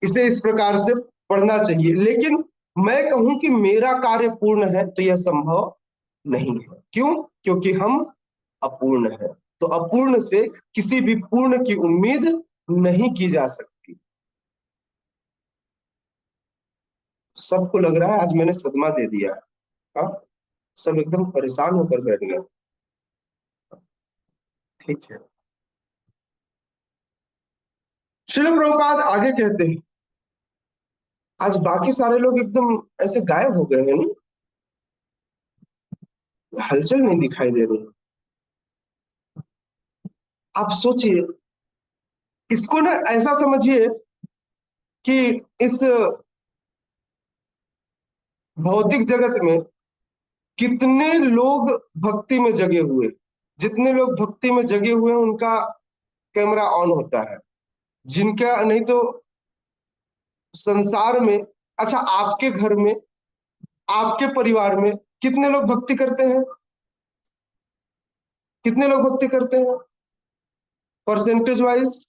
इसे इस प्रकार से पढ़ना चाहिए। लेकिन मैं कहूं कि मेरा कार्य पूर्ण है, तो यह संभव नहीं है। क्यों? क्योंकि हम अपूर्ण है। तो अपूर्ण से किसी भी पूर्ण की उम्मीद नहीं की जा सकती। सबको लग रहा है आज मैंने सदमा दे दिया। हाँ, सब एकदम परेशान होकर बैठ गए। ठीक है, श्रील प्रभुपाद आगे कहते हैं, आज बाकी सारे लोग एकदम ऐसे गायब हो गए हैं, नहीं? हलचल नहीं दिखाई दे रही। आप सोचिए, इसको ना ऐसा समझिए कि इस भौतिक जगत में कितने लोग भक्ति में जगे हुए, जितने लोग भक्ति में जगे हुए हैं उनका कैमरा ऑन होता है, जिनका नहीं तो संसार में, अच्छा आपके घर में, आपके परिवार में कितने लोग भक्ति करते हैं? कितने लोग भक्ति करते हैं परसेंटेज वाइज?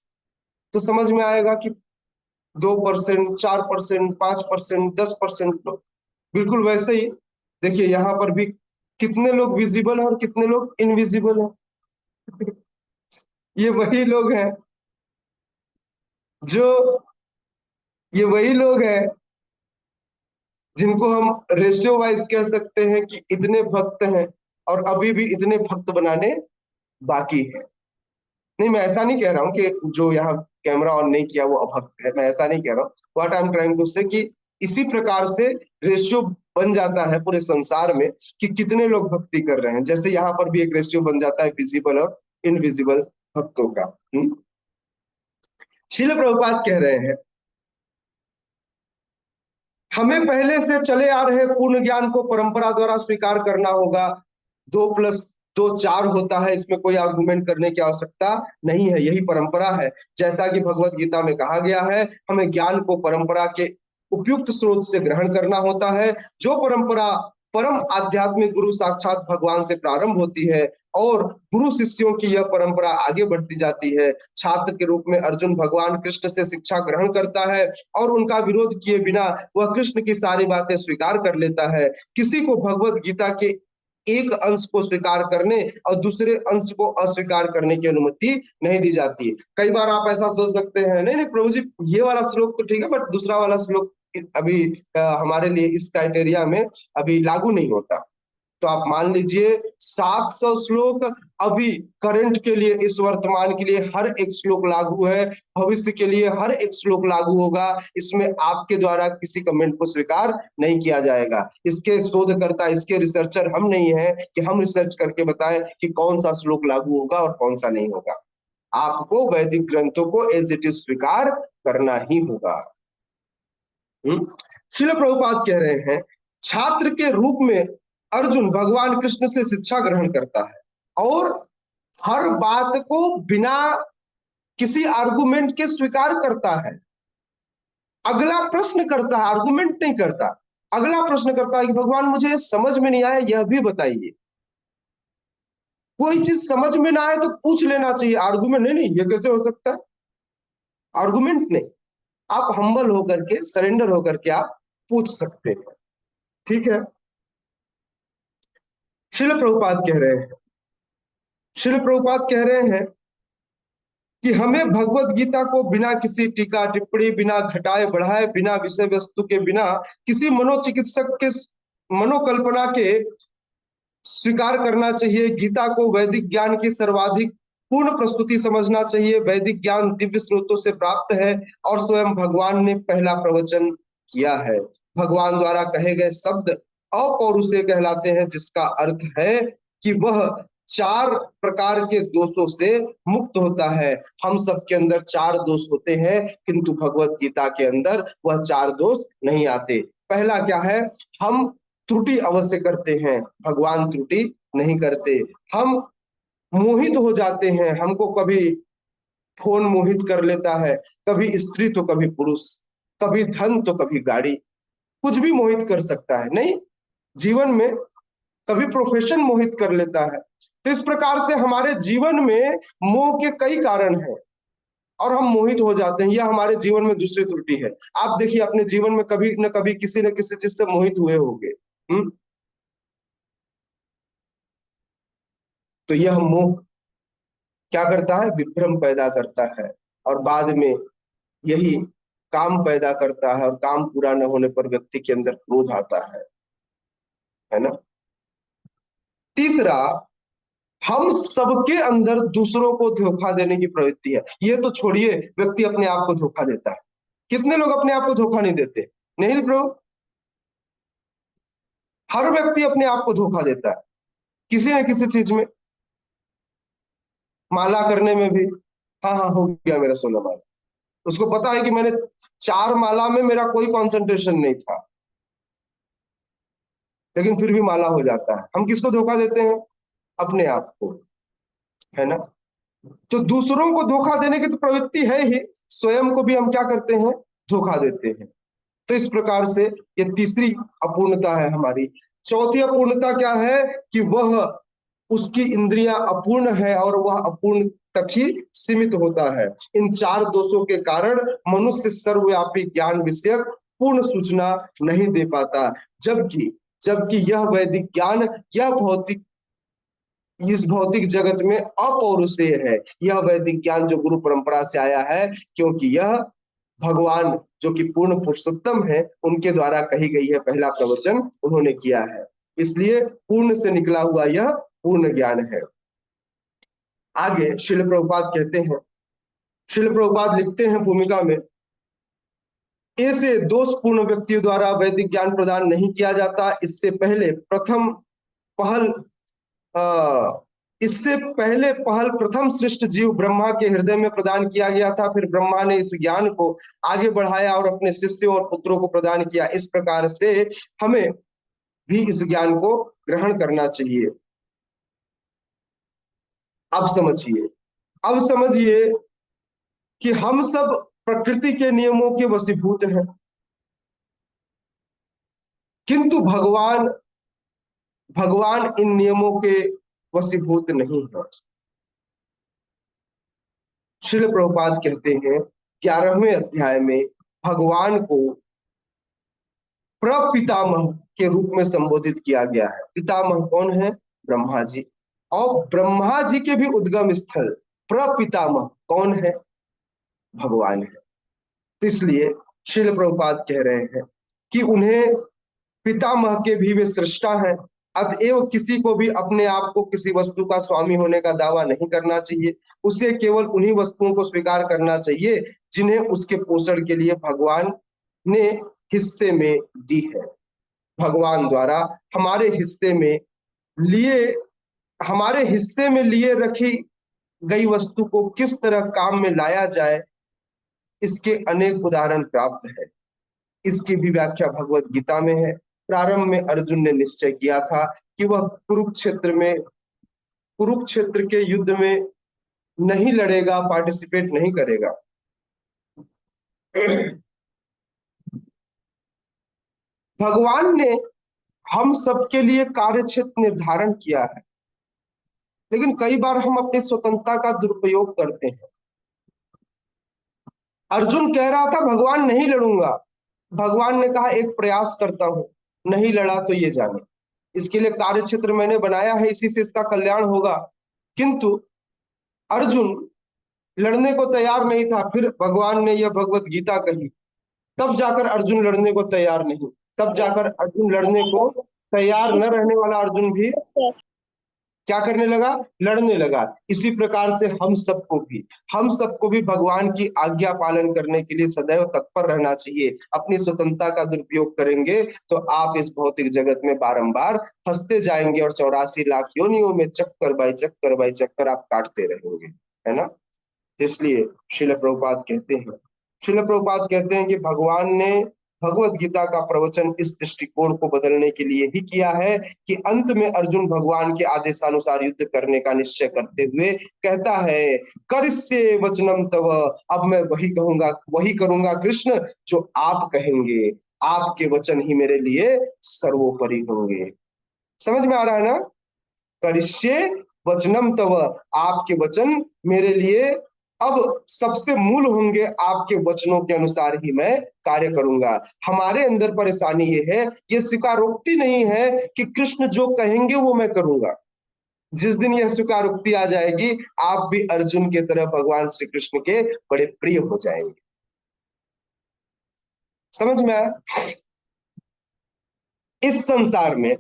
तो समझ में आएगा कि 2%, 4%, 5%, 10% लोग। बिल्कुल वैसे ही देखिए, यहां पर भी कितने लोग विजिबल हैं और कितने लोग इनविजिबल हैं। ये वही लोग हैं जो, ये वही लोग हैं जिनको हम रेशियो वाइज कह सकते हैं कि इतने भक्त हैं और अभी भी इतने भक्त बनाने बाकी है। नहीं, मैं ऐसा नहीं कह रहा हूं कि जो यहाँ कैमरा ऑन नहीं किया वो अभक्त है, मैं ऐसा नहीं कह रहा हूँ। What I am trying to say कि इसी प्रकार से रेशियो बन जाता है पूरे संसार में कि कितने लोग भक्ति कर रहे हैं, जैसे यहाँ पर भी एक रेशियो बन जाता है विजिबल और इनविजिबल भक्तों का। श्रील प्रभुपाद कह रहे हैं, हमें पहले से चले आ रहे पूर्ण ज्ञान को परंपरा द्वारा स्वीकार करना होगा। 2+2 4 होता है, इसमें कोई आर्गुमेंट करने की आवश्यकता नहीं है, यही परंपरा है। जैसा कि भगवत गीता में कहा गया है, हमें ज्ञान को परंपरा के उपयुक्त स्रोत से ग्रहण करना होता है। जो परंपरा परम आध्यात्मिक गुरु साक्षात भगवान से प्रारंभ होती है और गुरु शिष्यों की यह परंपरा आगे बढ़ती जाती है। छात्र के रूप में अर्जुन भगवान कृष्ण से शिक्षा ग्रहण करता है और उनका विरोध किए बिना वह कृष्ण की सारी बातें स्वीकार कर लेता है। किसी को भगवत गीता के एक अंश को स्वीकार करने और दूसरे अंश को अस्वीकार करने की अनुमति नहीं दी जाती है। कई बार आप ऐसा सोच सकते हैं, नहीं नहीं प्रभु जी, ये वाला श्लोक तो ठीक है बट दूसरा वाला श्लोक अभी हमारे लिए इस क्राइटेरिया में अभी लागू नहीं होता। तो आप मान लीजिए 700 श्लोक अभी करंट के लिए, इस वर्तमान के लिए हर एक श्लोक लागू है, भविष्य के लिए हर एक श्लोक लागू होगा। इसमें आपके द्वारा किसी कमेंट को स्वीकार नहीं किया जाएगा। इसके शोधकर्ता, इसके रिसर्चर हम नहीं है कि हम रिसर्च करके बताएं कि कौन सा श्लोक लागू होगा और कौन सा नहीं होगा। आपको वैदिक ग्रंथों को एज इट इज स्वीकार करना ही होगा। श्रील प्रभुपाद कह रहे हैं, छात्र के रूप में अर्जुन भगवान कृष्ण से शिक्षा ग्रहण करता है और हर बात को बिना किसी आर्गुमेंट के स्वीकार करता है। अगला प्रश्न करता है, आर्गुमेंट नहीं करता। अगला प्रश्न करता है कि भगवान मुझे समझ में नहीं आया, यह भी बताइए। कोई चीज समझ में ना आए तो पूछ लेना चाहिए, आर्गुमेंट नहीं, ये कैसे हो सकता है, आर्गुमेंट नहीं। आप हम्बल होकर के, सरेंडर होकर के आप पूछ सकते हैं। ठीक है। श्रील प्रभुपाद कह रहे हैं, श्रील प्रभुपाद कह रहे हैं कि हमें भगवत गीता को बिना किसी टीका टिप्पणी, बिना घटाए बढ़ाए, बिना विषय वस्तु के, बिना किसी मनोचिकित्सक के मनोकल्पना के स्वीकार करना चाहिए। गीता को वैदिक ज्ञान की सर्वाधिक पूर्ण प्रस्तुति समझना चाहिए। वैदिक ज्ञान दिव्य स्रोतों से प्राप्त है और स्वयं भगवान ने पहला प्रवचन किया है। भगवान द्वारा कहे गए शब्द अपौरुषेय कहलाते हैं, जिसका अर्थ है कि वह 4 प्रकार के दोषों से मुक्त होता है। हम सबके अंदर 4 दोष होते हैं, किंतु भगवत गीता के अंदर वह 4 दोष नहीं आते। पहला क्या है, हम त्रुटि अवश्य करते हैं, भगवान त्रुटि नहीं करते। हम मोहित हो जाते हैं, हमको कभी फोन मोहित कर लेता है, कभी स्त्री तो कभी पुरुष, कभी धन तो कभी गाड़ी, कुछ भी मोहित कर सकता है। नहीं, जीवन में कभी प्रोफेशन मोहित कर लेता है। तो इस प्रकार से हमारे जीवन में मोह के कई कारण हैं और हम मोहित हो जाते हैं। यह हमारे जीवन में दूसरी त्रुटि है। आप देखिए अपने जीवन में कभी न कभी किसी न किसी चीज से मोहित हुए होंगे। तो यह मोह क्या करता है, विभ्रम पैदा करता है और बाद में यही काम पैदा करता है और काम पूरा न होने पर व्यक्ति के अंदर क्रोध आता है ना। तीसरा, हम सबके अंदर दूसरों को धोखा देने की प्रवृत्ति है। ये तो छोड़िए, व्यक्ति अपने आप को धोखा देता है। कितने लोग अपने आप को धोखा नहीं देते? नहीं ब्रो, हर व्यक्ति अपने आप को धोखा देता है किसी न किसी चीज में। माला करने में भी, हाँ हाँ हो गया मेरा 16 माला, उसको पता है कि मैंने 4 माला में मेरा कोई कंसंट्रेशन नहीं था, लेकिन फिर भी माला हो जाता है। हम किसको धोखा देते हैं? अपने आप को, है ना। तो दूसरों को धोखा देने की तो प्रवृत्ति है ही, स्वयं को भी हम क्या करते हैं, धोखा देते हैं। तो इस प्रकार से ये तीसरी अपूर्णता है हमारी। चौथी अपूर्णता क्या है कि वह, उसकी इंद्रियां अपूर्ण है और वह अपूर्ण तक ही सीमित होता है। इन 4 दोषों के कारण मनुष्य सर्वव्यापी ज्ञान विषयक पूर्ण सूचना नहीं दे पाता। जबकि जबकि यह वैदिक ज्ञान, यह भौतिक, इस भौतिक जगत में अपौरुषेय है। यह वैदिक ज्ञान जो गुरु परंपरा से आया है, क्योंकि यह भगवान जो कि पूर्ण पुरुषोत्तम है, उनके द्वारा कही गई है, पहला प्रवचन उन्होंने किया है, इसलिए पूर्ण से निकला हुआ यह पूर्ण ज्ञान है। आगे श्रील प्रभुपाद कहते हैं, श्रील प्रभुपाद लिखते हैं भूमिका में, ऐसे दोषपूर्ण व्यक्तियों द्वारा वैदिक ज्ञान प्रदान नहीं किया जाता। इससे पहले प्रथम सृष्ट जीव ब्रह्मा के हृदय में प्रदान किया गया था। फिर ब्रह्मा ने इस ज्ञान को आगे बढ़ाया और अपने शिष्यों और पुत्रों को प्रदान किया। इस प्रकार से हमें भी इस ज्ञान को ग्रहण करना चाहिए। अब समझिए कि हम सब प्रकृति के नियमों के वशीभूत हैं, किंतु भगवान भगवान इन नियमों के वशीभूत नहीं है। श्रील प्रभुपाद कहते हैं 11वें अध्याय में भगवान को प्रपितामह के रूप में संबोधित किया गया है। पितामह कौन है? ब्रह्मा जी। और ब्रह्मा जी के भी उद्गम स्थल प्रपितामह कौन है? भगवान है। तो इसलिए श्रील प्रभुपाद कह रहे हैं कि उन्हें पितामह के भी वे सृष्टा हैं। अतएव किसी को भी अपने आप को किसी वस्तु का स्वामी होने का दावा नहीं करना चाहिए। उसे केवल उन्हीं वस्तुओं को स्वीकार करना चाहिए जिन्हें उसके पोषण के लिए भगवान ने हिस्से में दी है। भगवान द्वारा लिए हमारे हिस्से में लिए रखी गई वस्तु को किस तरह काम में लाया जाए, इसके अनेक उदाहरण प्राप्त है। इसकी भी व्याख्या भगवत गीता में है। प्रारंभ में अर्जुन ने निश्चय किया था कि वह कुरुक्षेत्र के युद्ध में नहीं लड़ेगा, पार्टिसिपेट नहीं करेगा। भगवान ने हम सबके लिए कार्यक्षेत्र निर्धारण किया है, लेकिन कई बार हम अपनी स्वतंत्रता का दुरुपयोग करते हैं। अर्जुन कह रहा था भगवान नहीं लड़ूंगा, भगवान ने कहा एक प्रयास करता हूं, नहीं लड़ा तो ये जाने, इसके लिए कार्यक्षेत्र मैंने बनाया है, इसी से इसका कल्याण होगा। किंतु अर्जुन लड़ने को तैयार नहीं था। फिर भगवान ने यह भगवत गीता कही, तब जाकर अर्जुन लड़ने को तैयार नहीं, तब जाकर अर्जुन लड़ने को तैयार न रहने वाला अर्जुन भी क्या करने लगा? लड़ने लगा। इसी प्रकार से हम सबको भी भगवान की आज्ञा पालन करने के लिए सदैव तत्पर रहना चाहिए। अपनी स्वतंत्रता का दुरुपयोग करेंगे तो आप इस भौतिक जगत में बारंबार फंसते जाएंगे और 84 लाख योनियों में चक्कर बाई चक्कर आप काटते रहेंगे, है ना। इसलिए श्रील प्रभुपाद कहते हैं कि भगवान ने भगवत गीता का प्रवचन इस दृष्टिकोण को बदलने के लिए ही किया है कि अंत में अर्जुन भगवान के आदेशानुसार युद्ध करने का निश्चय करते हुए कहता है, करिष्ये वचनम तव, अब मैं वही करूंगा कृष्ण जो आप कहेंगे, आपके वचन ही मेरे लिए सर्वोपरि होंगे। समझ में आ रहा है ना? करिष्ये वचनम तव, आपके वचन मेरे लिए अब सबसे मूल होंगे, आपके वचनों के अनुसार ही मैं कार्य करूंगा। हमारे अंदर परेशानी ये है, ये स्वीकारोक्ति नहीं है कि कृष्ण जो कहेंगे वो मैं करूंगा। जिस दिन यह स्वीकारोक्ति आ जाएगी, आप भी अर्जुन के तरह भगवान श्री कृष्ण के बड़े प्रिय हो जाएंगे। समझ में आया? इस संसार में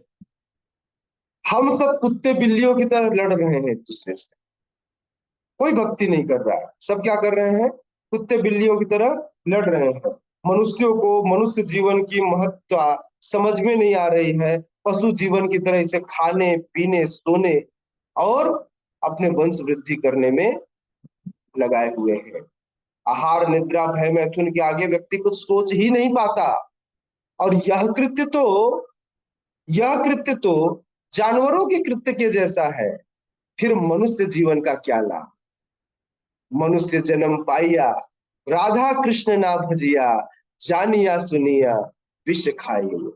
हम सब कुत्ते बिल्लियों की तरह लड़ रहे हैं एक दूसरे से, कोई भक्ति नहीं कर रहा है। सब क्या कर रहे हैं? कुत्ते बिल्लियों की तरह लड़ रहे हैं। मनुष्यों को मनुष्य जीवन की महत्व समझ में नहीं आ रही है। पशु जीवन की तरह इसे खाने पीने सोने और अपने वंश वृद्धि करने में लगाए हुए हैं। आहार निद्रा भय मैथुन के आगे व्यक्ति कुछ सोच ही नहीं पाता। और यह कृत्य तो जानवरों के कृत्य के जैसा है। फिर मनुष्य जीवन का क्या लाभ? मनुष्य जन्म पाइया, राधा कृष्ण ना भजिया, जानिया सुनिया विष खाइए।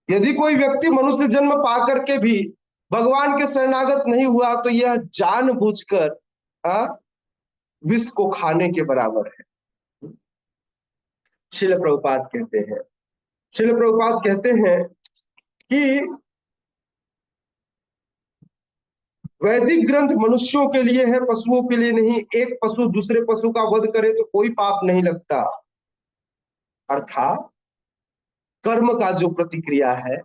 यदि कोई व्यक्ति मनुष्य जन्म पाकर के भी भगवान के शरणागत नहीं हुआ तो यह जानबूझकर विष को खाने के बराबर है। श्रील प्रभुपाद कहते हैं कि वैदिक ग्रंथ मनुष्यों के लिए है, पशुओं के लिए नहीं। एक पशु दूसरे पशु का वध करे तो कोई पाप नहीं लगता। अर्थात कर्म का जो प्रतिक्रिया है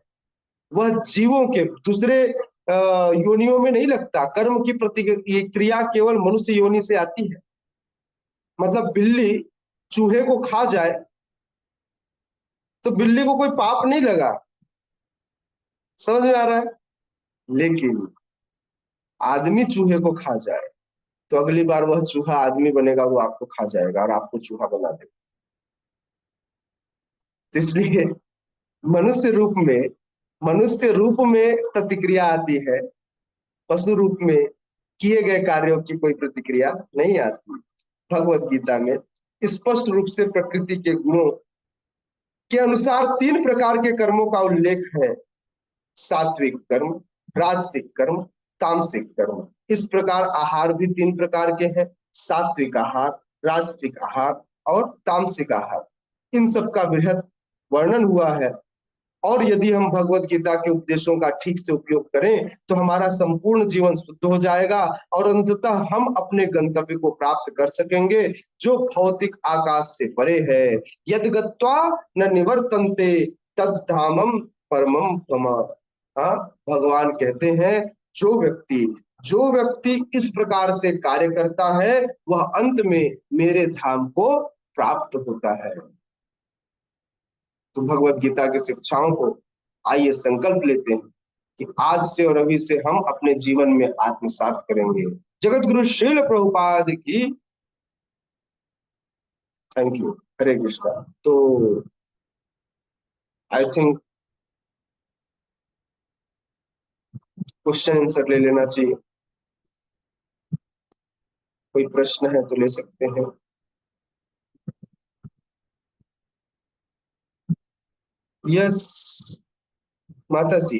वह जीवों के दूसरे योनियों में नहीं लगता। कर्म की प्रतिक्रिया केवल मनुष्य योनि से आती है। मतलब बिल्ली चूहे को खा जाए तो बिल्ली को कोई पाप नहीं लगा। समझ में आ रहा है? लेकिन आदमी चूहे को खा जाए तो अगली बार वह चूहा आदमी बनेगा, वो आपको खा जाएगा और आपको चूहा बना देगा। तो इसलिए मनुष्य रूप में प्रतिक्रिया आती है, पशु रूप में किए गए कार्यों की कोई प्रतिक्रिया नहीं आती। भगवत गीता में स्पष्ट रूप से प्रकृति के गुणों के अनुसार 3 प्रकार के कर्मों का उल्लेख है। सात्विक कर्म, राजसिक कर्म, तामसिक कर्म। इस प्रकार आहार भी 3 प्रकार के हैं, सात्विक आहार, राजसिक आहार और तामसिक आहार। इन सब का बृहद वर्णन हुआ है। और यदि हम भगवत गीता के उपदेशों का ठीक से उपयोग करें तो हमारा संपूर्ण जीवन शुद्ध हो जाएगा और अंततः हम अपने गंतव्य को प्राप्त कर सकेंगे, जो भौतिक आकाश से परे है। यद गत्वा न निवर्तन्ते तद धामम परमम मम। हाँ, भगवान कहते हैं जो व्यक्ति इस प्रकार से कार्य करता है वह अंत में मेरे धाम को प्राप्त होता है। तो भगवत गीता की शिक्षाओं को आइए संकल्प लेते हैं कि आज से और अभी से हम अपने जीवन में आत्मसात करेंगे। जगत गुरु श्रील प्रभुपाद की थैंक यू। हरे कृष्णा। तो आई थिंक क्वेश्चन आंसर ले लेना चाहिए। कोई प्रश्न है तो ले सकते हैं। यस माता जी।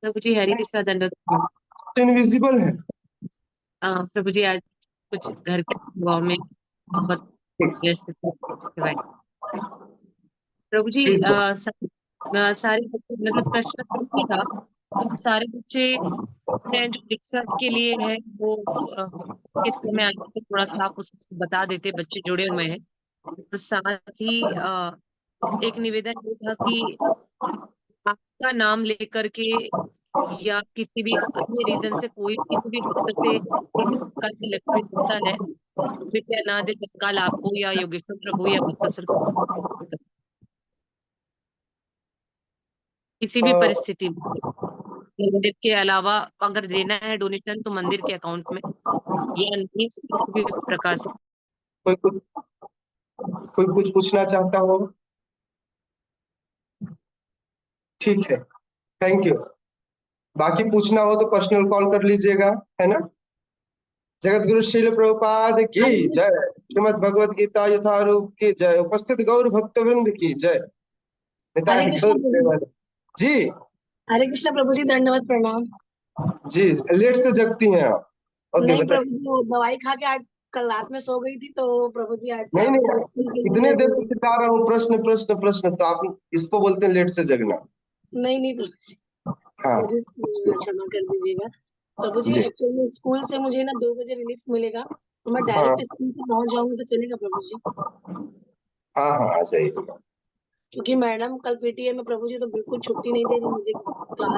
प्रभु जी हरि कृष्णा दंडवत प्रणाम। तो इनविजिबल है। प्रभु जी आज कुछ घर के गांव में बहुत व्यस्त थे। प्रभु जी प्लीज। सारे बच्चे मतलब प्रश्न तो नहीं था, तो सारे बच्चे हैं जो दीक्षा के लिए है वो किस समय आए तो थोड़ा सा आप उसको बता देते, बच्चे जुड़े हुए हैं। तो साथ ही एक निवेदन ये था कि आपका नाम लेकर के या किसी भी अन्य रीजन से कोई किसी भी भक्त से किसी प्रकार की लक्ष्मी होता है, कृपया ना दे तत्काल आपको या योगेश्वर प्रभु या भक्तसर किसी भी परिस्थिति में। मंदिर के अलावा अगर देना है डोनेशन तो मंदिर के अकाउंट में या नहीं किसी भी प्रकार से। कोई कुछ पूछना चाहता हो? ठीक है, थैंक यू। बाकी पूछना हो तो पर्सनल कॉल कर लीजिएगा, है ना। जगत गुरु श्रील प्रभुपाद की जय। श्रीमद् भगवत गीता यथारूप की जय। उपस्थित गौर भक्तवृंद की जय। हरे कृष्ण प्रभु जी। जी हरे कृष्ण प्रभु जी, दंडवत प्रणाम। जी। लेट से जगती हैं आप? ओके नहीं बताइए। प्रभु जी, वो दवाई खा के आज कल रात में सो गई थी, तो प्रभु जी आज नहीं क्या नहीं, स्कूल के इतने देर से लिए। सिखा रहा हूँ प्रश्न प्रश्न प्रश्न, तो आप इसको बोलते हैं लेट से जगना। नहीं प्रभु जी, हाँ मुझे क्षमा कर दीजिएगा प्रभु जी। जी। एक्चुअली स्कूल से मुझे ना 2 बजे रिलीफ मिलेगा, तो मैं हाँ डायरेक्ट स्कूल से पहुंच जाऊंगी तो चलेगा प्रभु जी? हाँ हाँ, आ जाइए। क्योंकि मैडम कल पीटीए में प्रभु जी तो बिल्कुल छुट्टी नहीं दे रही मुझे क्लास